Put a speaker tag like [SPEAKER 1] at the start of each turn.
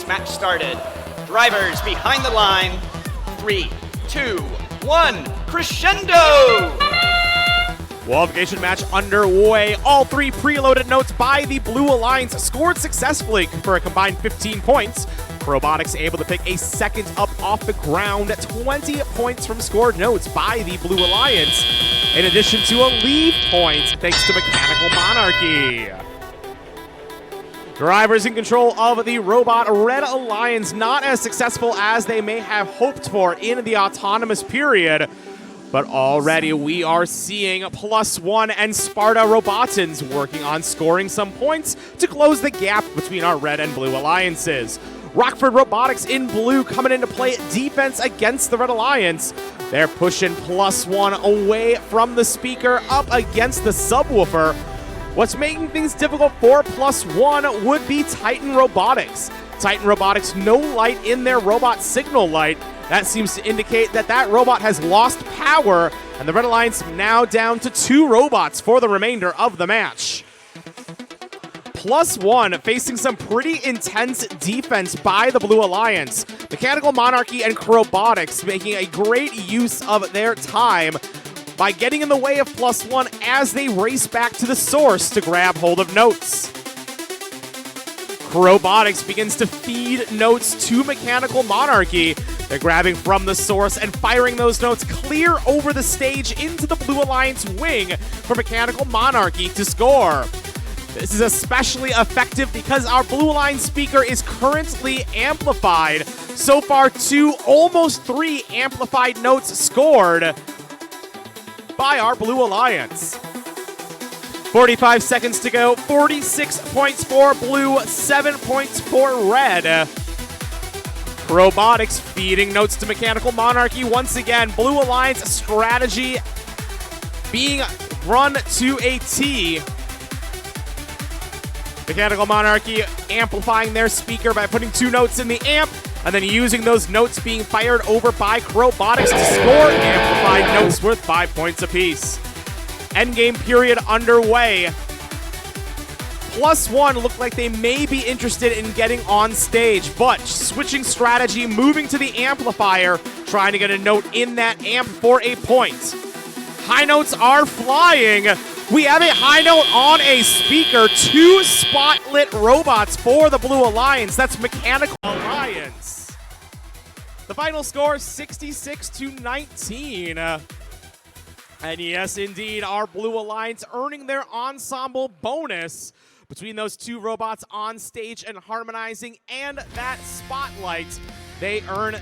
[SPEAKER 1] this match started. Drivers behind the line. 3, 2, 1, crescendo!
[SPEAKER 2] Qualification match underway. All three preloaded notes by the Blue Alliance scored successfully for a combined 15 points. Robotics able to pick a second up off the ground. 20 points from scored notes by the Blue Alliance, in addition to a lead point thanks to Mechanical Monarchy. Drivers in control of the Robot Red Alliance, not as successful as they may have hoped for in the autonomous period. But already we are seeing +1 and Sparta Robotans working on scoring some points to close the gap between our Red and Blue Alliances. Rockford Robotics in blue coming into play defense against the Red Alliance. They're pushing +1 away from the speaker up against the subwoofer. What's making things difficult for +1 would be Titan Robotics. Titan Robotics, no light in their robot signal light. That seems to indicate that that robot has lost power, and the Red Alliance now down to 2 robots for the remainder of the match. +1 facing some pretty intense defense by the Blue Alliance. Mechanical Monarchy and Robotics making a great use of their time by getting in the way of +1 as they race back to the source to grab hold of notes. Robotics begins to feed notes to Mechanical Monarchy. They're grabbing from the source and firing those notes clear over the stage into the Blue Alliance wing for Mechanical Monarchy to score. This is especially effective because our Blue Alliance speaker is currently amplified. So far, 2, almost 3 amplified notes scored by our Blue Alliance. 45 seconds to go. 46 points for Blue, 7 points for Red. Robotics feeding notes to Mechanical Monarchy once again. Blue Alliance strategy being run to a T. Mechanical Monarchy amplifying their speaker by putting 2 notes in the amp and then using those notes being fired over by Robotics to score amplified notes worth 5 points apiece. Endgame period underway. +1 look like they may be interested in getting on stage, but switching strategy, moving to the amplifier, trying to get a note in that amp for a point. High notes are flying. We have a high note on a speaker. 2 spotlit robots for the Blue Alliance. That's Mechanical Alliance. The final score, 66-19. And yes, indeed, our Blue Alliance earning their ensemble bonus between those 2 robots on stage and harmonizing and that spotlight. They earn